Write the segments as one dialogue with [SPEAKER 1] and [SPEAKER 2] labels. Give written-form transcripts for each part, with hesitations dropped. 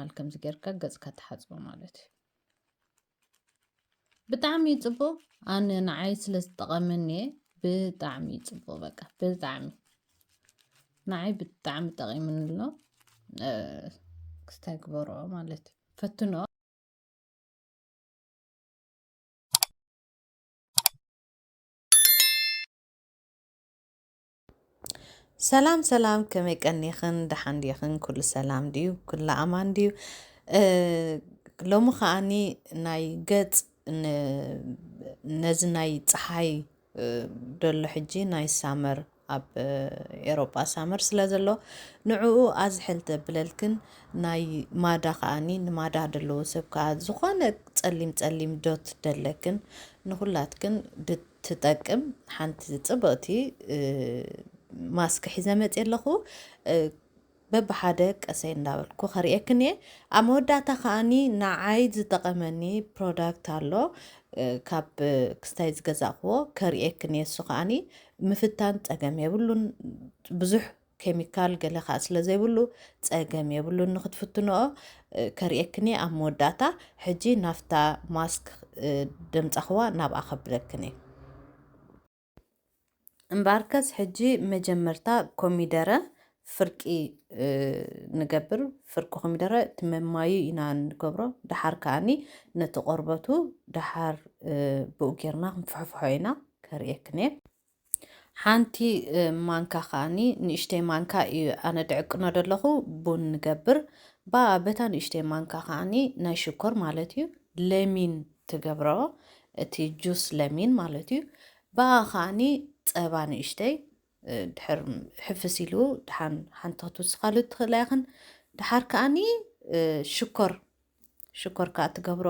[SPEAKER 1] ኖርማል ከምዚ ጌርካ ገጽካ ትሓጽቦ ማለት እዩ ብጣዕሚ ጽቡቕ ኣነ ንዓይ ስለ ዝጠቐመኒ ብጣዕሚ ጽቡቕ በቃ ብጣዕሚ ንዓይ ብጣዕሚ ጠቒሙኒ ኣሎ ክስታይ ግበርኦ ማለት እዩ ፈትኖ ሰላም ሰላም ከመይ ቀኒኽን ደሓን ዲኽን ኩሉ ሰላም ድዩ ኩሉ ኣማን ድዩ ሎሚ ከዓኒ ናይ ገጽ ነዚ ናይ ፀሓይ ደሎ ሕጂ ናይ ሳመር ኣብ ኤሮጳ ሳመር ስለ ዘሎ ንዕኡ ኣዝሕል ተብለልክን ናይ ማዳ ከዓኒ ንማዳ ደለዎ ሰብ ከዓ ዝኾነ ጸሊም ጸሊም ዶት ደለክን ንኹላትክን ትጠቅም ሓንቲ ጽብቕቲ ማስክ ሒዘ መጽ ኣለኹ በብሓደ ቀሰይ እንዳበልኩ ኸሪአክን እየ ኣብ መወዳእታ ከዓኒ ንዓይ ዝጠቐመኒ ፕሮዳክት ኣሎ ካብ ክስታይ ዝገዛእኽዎ ከሪአክን እየ እሱ ከዓኒ ምፍታን ፀገም የብሉን ብዙሕ ኬሚካል ገለ ከዓ ስለ ዘይብሉ ፀገም የብሉን ንኽትፍትንኦ ከሪአክን እየ ኣብ መወዳእታ ሕጂ ናፍታ ማስክ ደምፀኽዋ ናብኣ ኸብለክን እየ እምበኣርከስ ሕጂ መጀመርታ ኮሚደረ ፍርቂ ንገብር ፍርቂ ኮሚደረ ትመማዩ ኢና ንገብሮ ድሓር ከዓኒ ነቲ ቆርበቱ ድሓር ብኡ ጌርና ክንፍሕፍሖ ኢና ከሪአክን እየ ሓንቲ ማንካ ከዓኒ ንእሽተይ ማንካ እዩ ኣነ ድዕቅኖ ደለኹ ቡን ንገብር በታ ንእሽተይ ማንካ ከዓኒ ናይ ሽኮር ማለት እዩ ለሚን ትገብሮ እቲ ጁስ ለሚን ማለት እዩ በኣ ከዓኒ ፀባ ንእሽተይ ድሕር ሕፍስ ኢሉ ድሓን ሓንቲ ክትውስኻሉ ትኽእላ ይኽን ድሓር ከዓኒ ሽኮር ከዓ ትገብሮ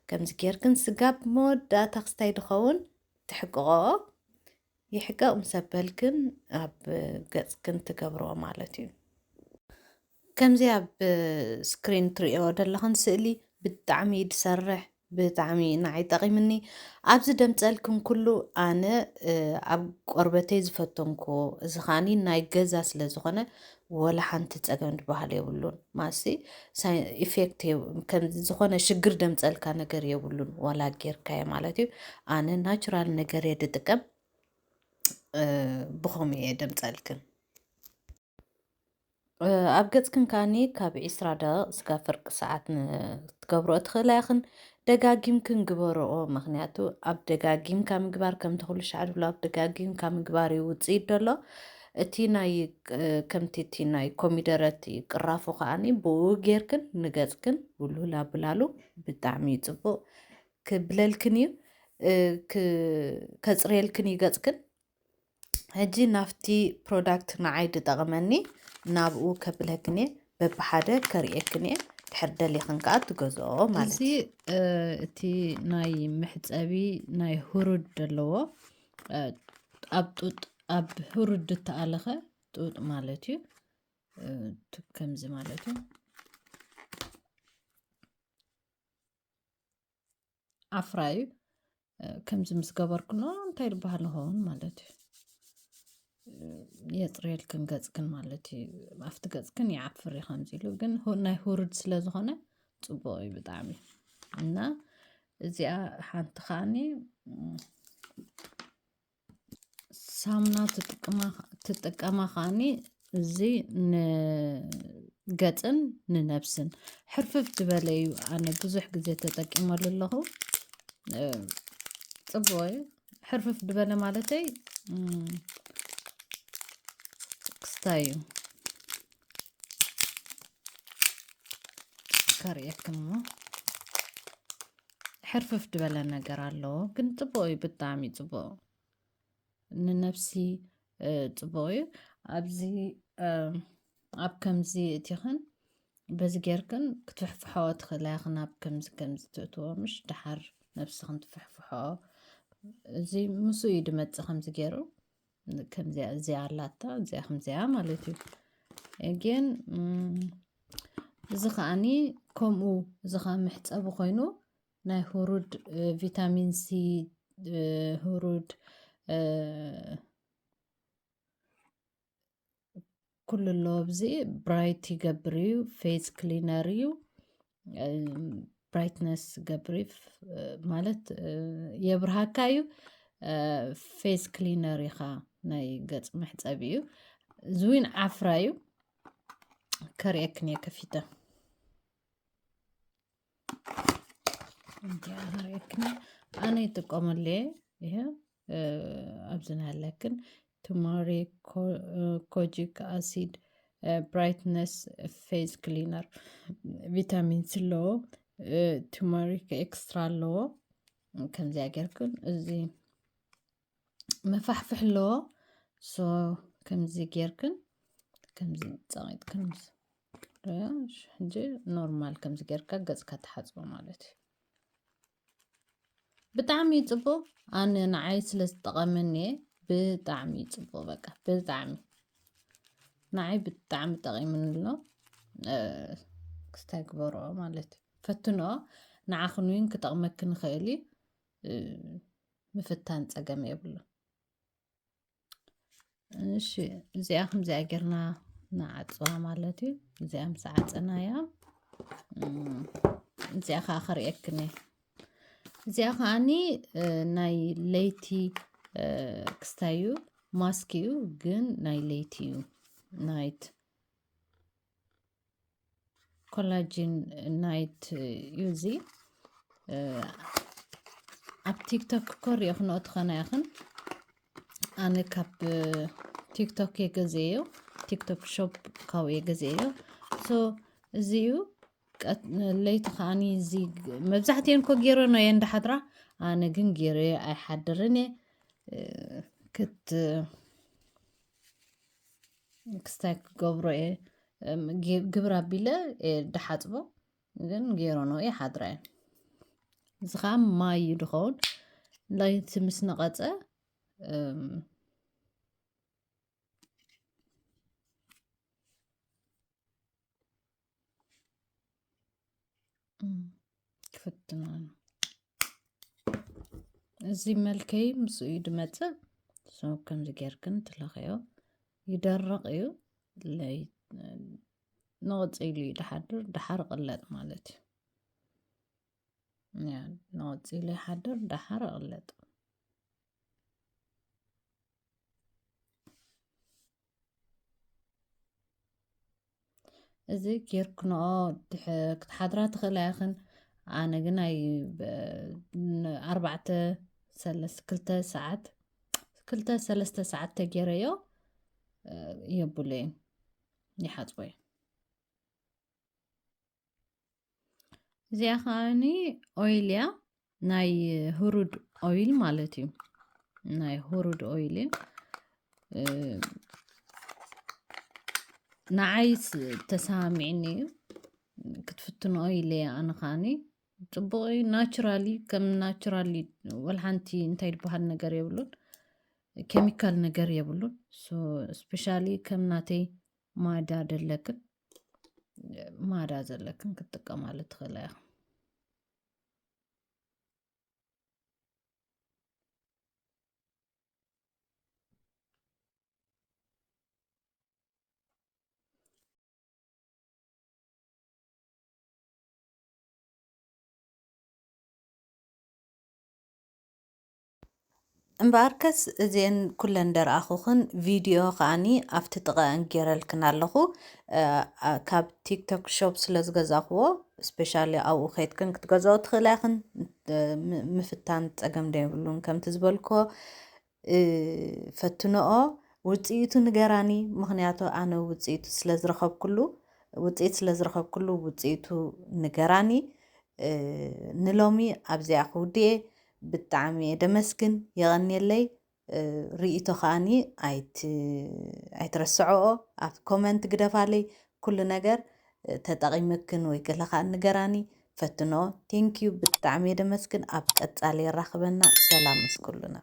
[SPEAKER 1] ከምዚ ጌርክን ስጋ ብመወዳእታ ክስታይ ድኸውን ትሕቅቆ ይሕቀቕ ምስ ኣበልክን ኣብ ገጽክን ትገብሮ ማለት እዩ ከምዚ ኣብ ስክሪን ትሪኦ ዘለኹን ስእሊ ብጣዕሚ ድሰርሕ ብጣዕሚ ንዓይ ጠቒምኒ ኣብዚ ደምፀልክን ኩሉ ኣነ ኣብ ቆርበተይ ዝፈተንኮ እዚ ከዓኒ ናይ ገዛ ስለ ዝኾነ ወላ ሓንቲ ፀገም ድበሃል የብሉን ማሲ ኢፌክት ከምዚ ዝኾነ ሽግር ደምፀልካ ነገር የብሉን ዋላ ጌርካየ ማለት እዩ ኣነ ናቹራል ነገር እየ ድጥቀም ብኸምኡ እየ ደምፀልክን ኣብ ገጽክን ከዓኒ ካብ 20 ደቂቕ እስካብ ፍርቂ ሰዓት ትገብሮ ትኽእላ ይኽን ደጋጊምክን ግበርኦ ምክንያቱ ኣብ ደጋጊምካ ምግባር ከም ተኽእሉ ሻዕ ድብሎ ኣብ ደጋጊምካ ምግባር እዩ ውፅኢት ደሎ እቲ ናይ ከምቲ እቲ ናይ ኮሚደረ እቲ ቅራፉ ከዓኒ ብኡ ጌርክን ንገጽክን ውሉል ኣብላሉ ብጣዕሚ ፅቡቕ ክብለልክን እዩ ከፅርየልክን እዩ ገጽክን ሕጂ ናፍቲ ፕሮዳክት ንዓይ ድጠቕመኒ ናብኡ ከብለክን እየ በብሓደ ከሪአክን እየ ድሕር ደሊኽን ከዓ ትገዝኦ ማለት እዩ እቲ ናይ ምሕፀቢ ናይ ሁሩድ ዘለዎ ኣብ ጡጥ ኣብ ሁሩድ እተኣለኸ ጡጥ ማለት እዩ ከምዚ ማለት እዩ ዓፍራ እዩ ከምዚ ምስ ገበርክኖ እንታይ ዝበሃል ይኸውን ማለት እዩ የፅርየልክን ገጽክን ማለት እዩ ኣብቲ ገጽክን ይዓፍር እዩ ከምዚ ኢሉ ግን ናይ ሁሩድ ስለ ዝኾነ ፅቡቕ እዩ ብጣዕሚ እና እዚኣ ሓንቲ ከዓኒ ሳሙና ትጥቀማ ከዓኒ እዚ ንገጽን ንነብስን ሕርፍፍ ዝበለ እዩ ኣነ ብዙሕ ግዜ ተጠቂመሉ ኣለኹ ፅቡቕ እዩ ሕርፍፍ ዝበለ ማለተይ ክስታይ እዩ ከሪአክን እሞ ሕርፍፍ ዝበለ ነገር ኣለዎ ግን ፅቡቕ እዩ ብጣዕሚ ፅቡቕ ንነፍሲ ፅቡቕ እዩ ኣብዚ ኣብ ከምዚ እቲኽን በዚ ጌርክን ክትፍሕፍሖ ትኽእላ ይኽን ኣብ ከምዚ ትእትዎ ምሽ ድሓር ነፍስኽን ትፍሕፍሖ እዚ ምስ እዩ ድመፅእ ከምዚ ገይሩ ከምዚኣ እዚኣ ኣላታ እዚኣ ከምዚኣ ማለት እዩ ግን እዚ ከዓኒ ከምኡ እዚ ከዓ ምሕፀቢ ኮይኑ ናይ ሁሩድ ቪታሚን ሲ ሁሩድ ኩሉ ኣሎ ብዚ ብራይት ይገብር እዩ ፌስ ክሊነር እዩ ብራይትነስ ገብሪፍ ማለት የብርሃካ እዩ ፌስ ክሊነር ኢኻ ናይ ገጽ መሕጸቢ እዩ ዝዊን ዓፍራ እዩ ከርእየክን እየ ከፊተ ከርእየክን ኣነ ይጥቀመሉ እየ ኣብዝና ኣለክን ቱርመሪክ ኮጂክ አሲድ ብራይትነስ ፌስ ክሊነር ቪታሚን ሲ ኣለዎ ቱርመሪክ ኤክስትራ ኣለዎ ከምዚኣ ጌርክን እዚ መፋሕፍሕ ኣለዎ ሶ ከምዚ ጌርክን ከምዚ ፀቂጥክን ምስ ሕጂ ኖርማል ከምዚ ጌርካ ገጽካ ትሓፅቦ ማለት እዩ ብጣዕሚ ፅቡቅ ኣነ ንዓይ ስለ ዝጠቐመኒ ብጣዕሚ ፅቡቅ በቃ ብጣዕሚ ንዓይ ብጣዕሚ ጠቒሙኒ ኣሎ ክስታይ ክበርኦ ማለት እዩ ፈትንኦ ንዓኹን እውን ክጠቕመክን ይኽእል እዩ ምፍታን ፀገም የብሉ እሺ እዚኣ ከምዚኣ ጌርና ንዓፅዋ ማለት እዩ እዚኣ ምስ ዓፀናያ እዚኣ ከዓ ከርእየክን እየ እዚኣ ከዓኒ ናይ ለይቲ ክስታይ እዩ ማስክ እዩ ግን ናይ ለይቲ እዩ ናይት ኮላጅን ናይት እዩ እዚ ኣብ ቲክቶክ ኮሪኦ ክንኦ ትኸና ይኽን ኣነ ካብ ቲክቶክ የገዘዮ ቲክቶክ ሾፕ ካብኡ የገዘዮ ሶ እዚ እዩ ለይቲ ከዓኒ እዚ መብዛሕትአን ኮ ገይረኖ እየ እንዳሓድራ ኣነ ግን ገይረ ኣይሓድርን ክስታይ ክገብሮ እየ ግብረ ኣቢለ ዳሓፅቦ ግን ገይረኖ እየ ሓድራ እየ እዚ ከዓ ማይ እዩ ድኸውን ለይቲ ምስ ነቐፀ ክፍትና እዚ መልከይ ምስ እዩ ድመፅእ ሶ ከምዚ ጌርክን ትለኸዮ ይደርቕ እዩ ንቕፂሉ እዩ ድሓድር ዳሓር ቅለጥ ማለት እዩ ንቕፂሉ ይሓድር ዳሓር ቅለጥ እዚ ጌርክንኦ ክትሓድራ ትኽእላ ይኽን ኣነ ግን ኣይ 2-3 ሰዓት ተገይረዮ የብሉ እየ ይሓፅቦ እየ እዚኣ ከዓኒ ኦይል እያ ናይ ሁሩድ ኦይል ማለት እዩ ናይ ሁሩድ ኦይል እዩ ንዓይ ተሰሚዕኒ እዩ ክትፍትንኦ ኢለ ኣነ ከዓኒ ፅቡቅ እዩ ናቹራሊ ከም ናቹራሊ ወላ ሓንቲ እንታይ ዝበሃል ነገር የብሉን ኬሚካል ነገር የብሉን ሶ ስፔሻሊ ከም ናተይ ማዳ ደለክን ማዳ ዘለክን ክትጥቀማሉ ትኽእላ ኢኻ እምበኣርከስ እዚአን ኩለን ደረኣኹኽን ቪድዮ ከዓኒ ኣብቲ ጥቐአን ገይረልክን ኣለኹ ካብ ቲክቶክ ሾፕ ስለ ዝገዛኽዎ ስፔሻሊ ኣብኡ ከይድክን ክትገዝኦ ትኽእላ ይኽን ምፍታን ፀገም ዶ የብሉን ከምቲ ዝበልክዎ ፈትንኦ ውፅኢቱ ንገራኒ ምክንያቱ ኣነ ውፅኢቱ ስለዝረኸብኩሉ ውፅኢቱ ንገራኒ ንሎሚ ኣብዚኣ ክውድየ ብጣዕሚ እየ ደመስግን የቐኒየለይ ርኢቶ ከዓኒ ኣይትረስዖኦ ኣብ ኮመንት ግደፋለይ ኩሉ ነገር ተጠቒምክን ወይ ገለ ከዓ ንገራኒ ፈትንኦ ቴንኪዩ ብጣዕሚ እየ ደመስግን ኣብ ቀፃሊ የራኽበና ሰላም ምስ ኩሉና